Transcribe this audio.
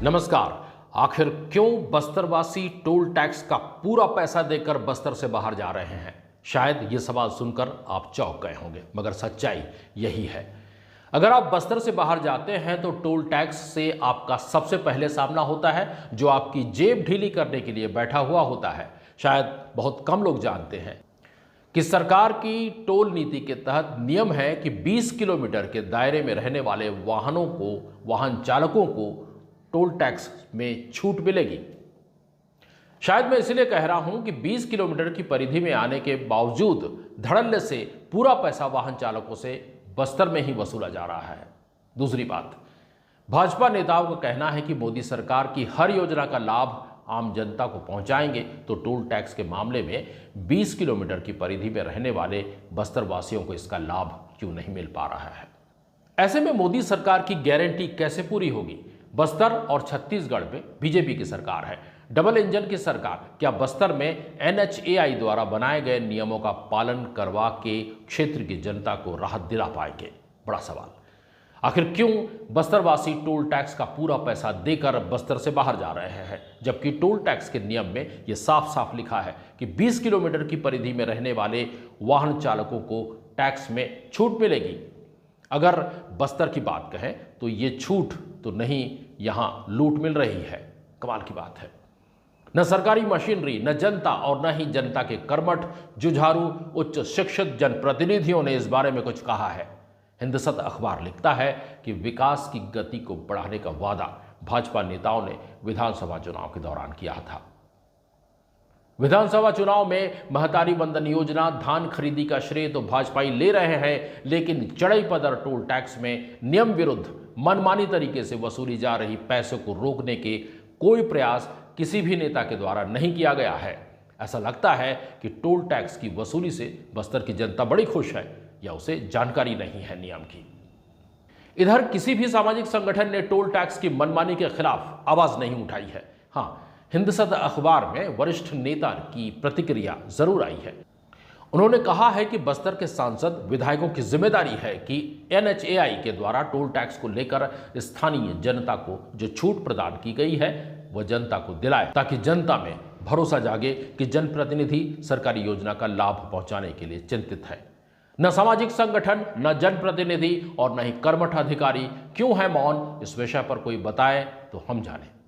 नमस्कार। आखिर क्यों बस्तरवासी टोल टैक्स का पूरा पैसा देकर बस्तर से बाहर जा रहे हैं? शायद ये सवाल सुनकर आप चौंक गए होंगे, मगर सच्चाई यही है। अगर आप बस्तर से बाहर जाते हैं तो टोल टैक्स से आपका सबसे पहले सामना होता है, जो आपकी जेब ढीली करने के लिए बैठा हुआ होता है। शायद बहुत कम लोग जानते हैं कि सरकार की टोल नीति के तहत नियम है कि 20 किलोमीटर के दायरे में रहने वाले वाहन चालकों को टोल टैक्स में छूट मिलेगी। शायद मैं इसलिए कह रहा हूं कि 20 किलोमीटर की परिधि में आने के बावजूद धड़ल्ले से पूरा पैसा वाहन चालकों से बस्तर में ही वसूला जा रहा है। दूसरी बात, भाजपा नेताओं का कहना है कि मोदी सरकार की हर योजना का लाभ आम जनता को पहुंचाएंगे, तो टोल टैक्स के मामले में 20 किलोमीटर की परिधि में रहने वाले बस्तर वासियों को इसका लाभ क्यों नहीं मिल पा रहा है? ऐसे में मोदी सरकार की गारंटी कैसे पूरी होगी? बस्तर और छत्तीसगढ़ में बीजेपी की सरकार है, डबल इंजन की सरकार। क्या बस्तर में NHAI द्वारा बनाए गए नियमों का पालन करवा के क्षेत्र की जनता को राहत दिला पाएंगे? बड़ा सवाल। आखिर क्यों बस्तरवासी टोल टैक्स का पूरा पैसा देकर बस्तर से बाहर जा रहे हैं, जबकि टोल टैक्स के नियम में यह साफ साफ लिखा है कि 20 किलोमीटर की परिधि में रहने वाले वाहन चालकों को टैक्स में छूट मिलेगी। अगर बस्तर की बात कहें तो ये छूट तो नहीं, यहां लूट मिल रही है। कमाल की बात है। न सरकारी मशीनरी, न जनता और न ही जनता के कर्मठ जुझारू उच्च शिक्षित जनप्रतिनिधियों ने इस बारे में कुछ कहा है। हिंदुस्तान अखबार लिखता है कि विकास की गति को बढ़ाने का वादा भाजपा नेताओं ने विधानसभा चुनाव के दौरान किया था। विधानसभा चुनाव में महतारी वंदन योजना, धान खरीदी का श्रेय तो भाजपाई ले रहे हैं, लेकिन चढ़ई पदर टोल टैक्स में नियम विरुद्ध मनमानी तरीके से वसूली जा रही पैसों को रोकने के कोई प्रयास किसी भी नेता के द्वारा नहीं किया गया है। ऐसा लगता है कि टोल टैक्स की वसूली से बस्तर की जनता बड़ी खुश है, या उसे जानकारी नहीं है नियम की। इधर किसी भी सामाजिक संगठन ने टोल टैक्स की मनमानी के खिलाफ आवाज नहीं उठाई है। हाँ, हिंदुस्तान अखबार में वरिष्ठ नेता की प्रतिक्रिया जरूर आई है। उन्होंने कहा है कि बस्तर के सांसद विधायकों की जिम्मेदारी है कि NHAI के द्वारा टोल टैक्स को लेकर स्थानीय जनता को जो छूट प्रदान की गई है वह जनता को दिलाए, ताकि जनता में भरोसा जागे कि जनप्रतिनिधि सरकारी योजना का लाभ पहुंचाने के लिए चिंतित है। न सामाजिक संगठन, न जनप्रतिनिधि और न ही कर्मठ अधिकारी क्यों है मौन? इस विषय पर कोई बताए तो हम जाने।